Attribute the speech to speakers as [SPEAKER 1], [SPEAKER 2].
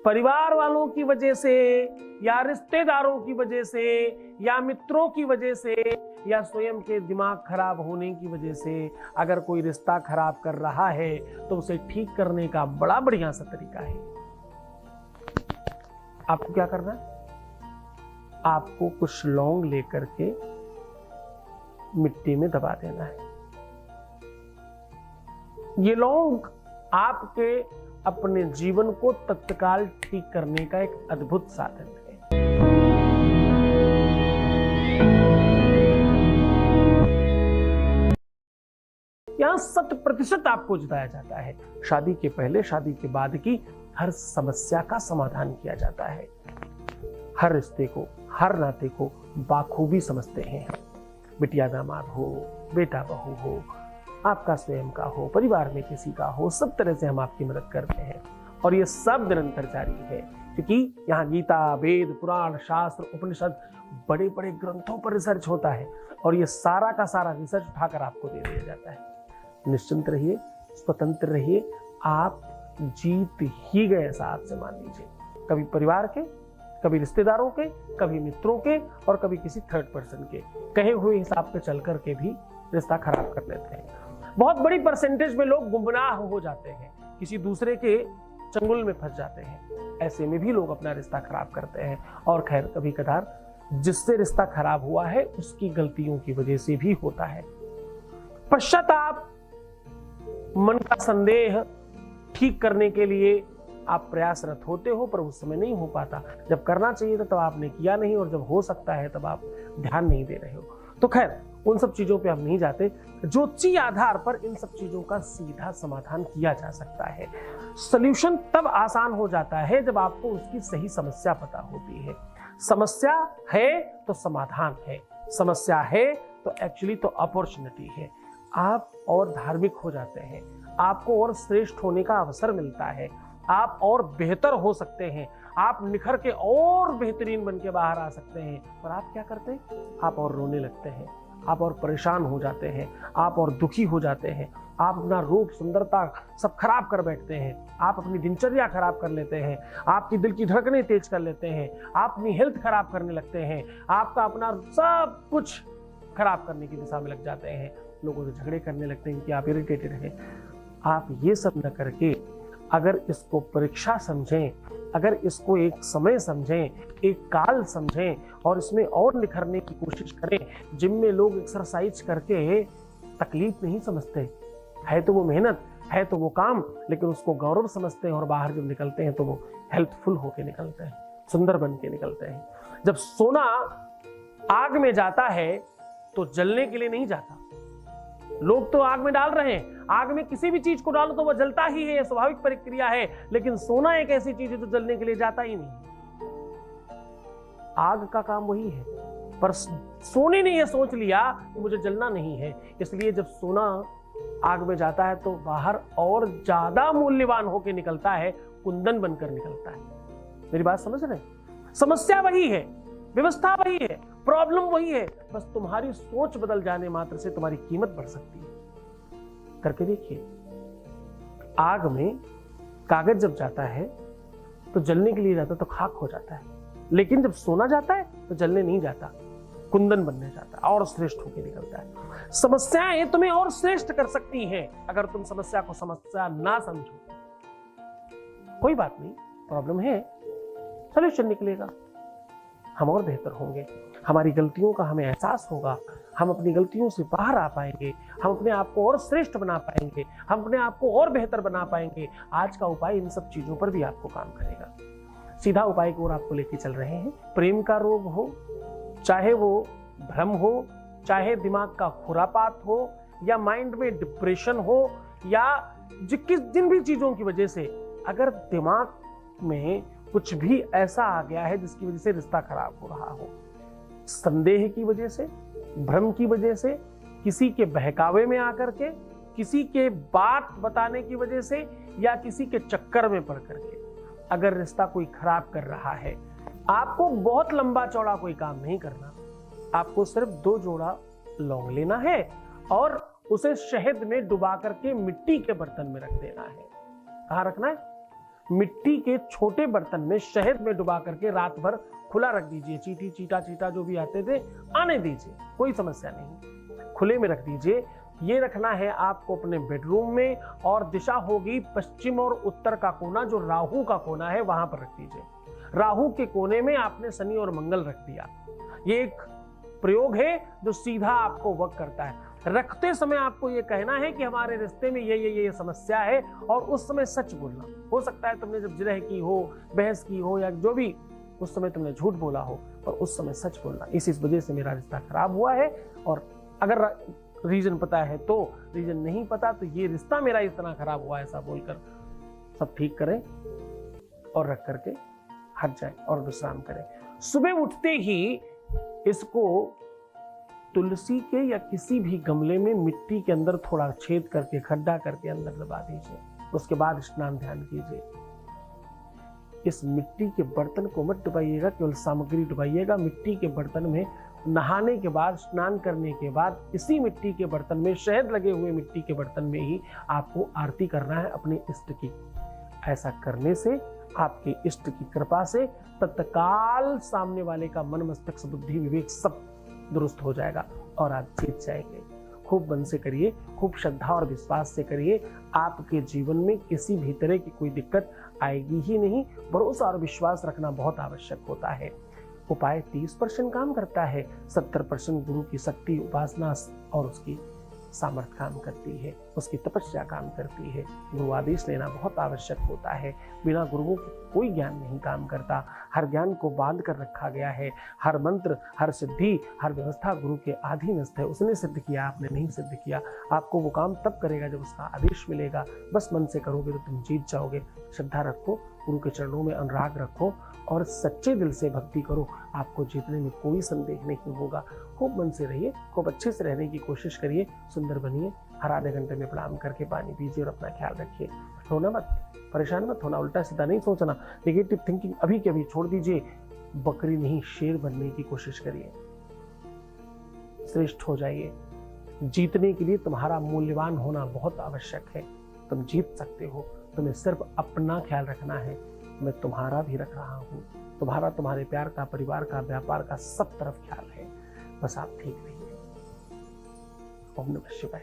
[SPEAKER 1] परिवार वालों की वजह से या रिश्तेदारों की वजह से या मित्रों की वजह से या स्वयं के दिमाग खराब होने की वजह से अगर कोई रिश्ता खराब कर रहा है तो उसे ठीक करने का बड़ा बढ़िया सा तरीका है। आपको क्या करना है? आपको कुछ लौंग लेकर के मिट्टी में दबा देना है। ये लौंग आपके अपने जीवन को तत्काल ठीक करने का एक अद्भुत साधन है। यहां 100% आपको जिताया जाता है। शादी के पहले, शादी के बाद की हर समस्या का समाधान किया जाता है। हर रिश्ते को, हर नाते को बाखूबी समझते हैं। बिटिया दामाद हो, बेटा बहू हो, आपका स्वयं का हो, परिवार में किसी का हो, सब तरह से हम आपकी मदद करते हैं। और ये सब निरंतर जारी है, क्योंकि यहाँ गीता, वेद, पुराण, शास्त्र, उपनिषद, बड़े बड़े ग्रंथों पर रिसर्च होता है और ये सारा का सारा रिसर्च उठाकर आपको दे दिया जाता है। निश्चिंत रहिए, स्वतंत्र रहिए, आप जीत ही गए ऐसा आपसे मान लीजिए। कभी परिवार के, कभी रिश्तेदारों के, कभी मित्रों के और कभी किसी थर्ड पर्सन के कहे हुए हिसाब पे चल करके भी रिश्ता खराब कर लेते हैं। बहुत बड़ी परसेंटेज में लोग गुमराह हो जाते हैं, किसी दूसरे के चंगुल में फंस जाते हैं। ऐसे में भी लोग अपना रिश्ता खराब करते हैं। और खैर, कभी कभार जिससे रिश्ता खराब हुआ है उसकी गलतियों की वजह से भी होता है। पश्चाताप, मन का संदेह ठीक करने के लिए आप प्रयासरत होते हो, पर उस समय नहीं हो पाता। जब करना चाहिए था तब आपने किया नहीं, और जब हो सकता है तब आप ध्यान नहीं दे रहे हो। तो खैर, उन सब चीजों पे हम नहीं जाते। ज्योतिषी आधार पर इन सब चीजों का सीधा समाधान किया जा सकता है। सॉल्यूशन तब आसान हो जाता है जब आपको उसकी सही समस्या पता होती है। समस्या है तो समाधान है, समस्या है तो एक्चुअली तो अपॉर्चुनिटी है। आप और धार्मिक हो जाते हैं, आपको और श्रेष्ठ होने का अवसर मिलता है, आप और बेहतर हो सकते हैं, आप निखर के और बेहतरीन बन के बाहर आ सकते हैं। पर आप क्या करते हैं? आप और रोने लगते हैं, आप और परेशान हो जाते हैं, आप और दुखी हो जाते हैं, आप अपना रूप, सुंदरता सब खराब कर बैठते हैं, आप अपनी दिनचर्या खराब कर लेते हैं, आपकी दिल की धड़कनें तेज कर लेते हैं, आप अपनी हेल्थ खराब करने लगते हैं, आपका अपना सब कुछ खराब करने की दिशा में लग जाते हैं, लोगों से झगड़े करने लगते हैं कि आप इरिटेटेड हैं। आप ये सब न करके अगर इसको परीक्षा समझें, अगर इसको एक समय समझें, एक काल समझें और इसमें और निखरने की कोशिश करें। जिम में लोग एक्सरसाइज करके तकलीफ नहीं समझते, है तो वो मेहनत, है तो वो काम, लेकिन उसको गौरव समझते हैं और बाहर जब निकलते हैं तो वो हेल्थफुल होके निकलते हैं, सुंदर बन के निकलते हैं। जब सोना आग में जाता है तो जलने के लिए नहीं जाता। लोग तो आग में डाल रहे हैं, आग में किसी भी चीज को डालो तो वह जलता ही है, स्वाभाविक प्रक्रिया है। लेकिन सोना एक ऐसी चीज है जो जलने के लिए जाता ही नहीं। आग का काम वही है, पर सोने ने यह सोच लिया कि मुझे जलना नहीं है, इसलिए जब सोना आग में जाता है तो बाहर और ज्यादा मूल्यवान होकर निकलता है, कुंदन बनकर निकलता है। मेरी बात समझ रहे हैं? समस्या वही है, व्यवस्था वही है, प्रॉब्लम वही है, बस तुम्हारी सोच बदल जाने मात्र से तुम्हारी कीमत बढ़ सकती है। करके देखिए, आग में कागज जब जाता है तो जलने के लिए जाता है तो खाक हो जाता है, लेकिन जब सोना जाता है तो जलने नहीं जाता, कुंदन बनने जाता है और श्रेष्ठ होकर निकलता है। समस्याएं तुम्हें और श्रेष्ठ कर सकती हैं अगर तुम समस्या को समस्या ना समझो। कोई बात नहीं, प्रॉब्लम है, सॉल्यूशन निकलेगा, हम और बेहतर होंगे, हमारी गलतियों का हमें एहसास होगा, हम अपनी गलतियों से बाहर आ पाएंगे, हम अपने आप को और श्रेष्ठ बना पाएंगे, हम अपने आप को और बेहतर बना पाएंगे। आज का उपाय इन सब चीजों पर भी आपको काम करेगा। सीधा उपाय की ओर आपको लेके चल रहे हैं। प्रेम का रोग हो, चाहे वो भ्रम हो, चाहे दिमाग का खुरापात हो, या माइंड में डिप्रेशन हो, या जिन भी चीजों की वजह से अगर दिमाग में कुछ भी ऐसा आ गया है जिसकी वजह से रिश्ता खराब हो रहा हो, संदेह की वजह से, भ्रम की वजह से, किसी के बहकावे में आकर के, किसी के बात बताने की वजह से, या किसी के चक्कर में पड़ करके अगर रिश्ता कोई खराब कर रहा है, आपको बहुत लंबा चौड़ा कोई काम नहीं करना। आपको सिर्फ 2 जोड़ा लौंग लेना है और उसे शहद में डुबा करके मिट्टी के बर्तन में रख देना है। कहाँ रखना है? मिट्टी के छोटे बर्तन में शहद में डुबा करके रात भर खुला रख दीजिए। चींटी, चीटा, चीटा जो भी आते थे आने दीजिए, कोई समस्या नहीं, खुले में रख दीजिए। ये रखना है आपको अपने बेडरूम में, और दिशा होगी पश्चिम और उत्तर का कोना, जो राहु का कोना है वहां पर रख दीजिए। राहु के कोने में आपने शनि और मंगल रख दिया। ये एक प्रयोग है जो सीधा आपको वर्क करता है। रखते समय आपको ये कहना है कि हमारे रिश्ते में ये समस्या है, और उस समय सच बोलना। हो सकता है तुमने जब जिरह की हो, बहस की हो, या जो भी उस समय तुमने झूठ बोला हो, पर उस समय सच बोलना, इस वजह से मेरा रिश्ता खराब हुआ है। और अगर रीजन पता है तो, रीजन नहीं पता तो ये रिश्ता मेरा इतना खराब हुआ है, ऐसा बोलकर सब ठीक करें और रख करके हट जाए और विश्राम करें। सुबह उठते ही इसको तुलसी के या किसी भी गमले में मिट्टी के अंदर थोड़ा छेद करके, खड्डा करके अंदर दबा दीजिए। उसके बाद स्नान ध्यान कीजिए। इस मिट्टी के बर्तन को मत डुबाइएगा, केवल सामग्री डुबाइएगा। मिट्टी के बर्तन में नहाने के बाद, स्नान करने के बाद, इसी मिट्टी के बर्तन में, शहद लगे हुए मिट्टी के बर्तन में ही आपको आरती करना है अपने इष्ट की। ऐसा करने से आपके इष्ट की कृपा से तत्काल सामने वाले का मन, मस्तिष्क, बुद्धि, विवेक सब दुरुस्त हो जाएगा और आप जीत जाएंगे। खूब मन से करिए, खूब श्रद्धा और विश्वास से करिए। आपके जीवन में किसी भी तरह की कोई दिक्कत आएगी ही नहीं। भरोसा और विश्वास रखना बहुत आवश्यक होता है। उपाय 30% काम करता है, 70% गुरु की शक्ति, उपासना और उसकी सामर्थ्य काम करती है, उसकी तपस्या काम करती है। गुरु आदेश लेना बहुत आवश्यक होता है। बिना गुरुओं के कोई ज्ञान नहीं काम करता। हर ज्ञान को बांध कर रखा गया है। हर मंत्र, हर सिद्धि, हर व्यवस्था गुरु के अधीनस्थ है। उसने सिद्ध किया, आपने नहीं सिद्ध किया। आपको वो काम तब करेगा जब उसका आदेश मिलेगा। बस मन से करोगे तो तुम जीत जाओगे। श्रद्धा रखो, गुरु के चरणों में अनुराग रखो और सच्चे दिल से भक्ति करो। आपको जीतने में कोई संदेह नहीं होगा। खूब मन से रहिए, खूब अच्छे से रहने की कोशिश करिए, सुंदर बनिए। हर आधे घंटे में प्रणाम करके पानी पीजिए और अपना ख्याल रखिए। रोना मत, परेशान मत होना, उल्टा सीधा नहीं सोचना, नेगेटिव थिंकिंग अभी के अभी छोड़ दीजिए। बकरी नहीं शेर बनने की कोशिश करिए। श्रेष्ठ हो जाइए। जीतने के लिए तुम्हारा मूल्यवान होना बहुत आवश्यक है। तुम जीत सकते हो। तुम्हें सिर्फ अपना ख्याल रखना है। मैं तुम्हारा भी रख रहा हूँ। तुम्हारा, तुम्हारे प्यार का, परिवार का, व्यापार का, सब तरफ ख्याल है। बस आप ठीक रहिए। ओम नमः शिवाय।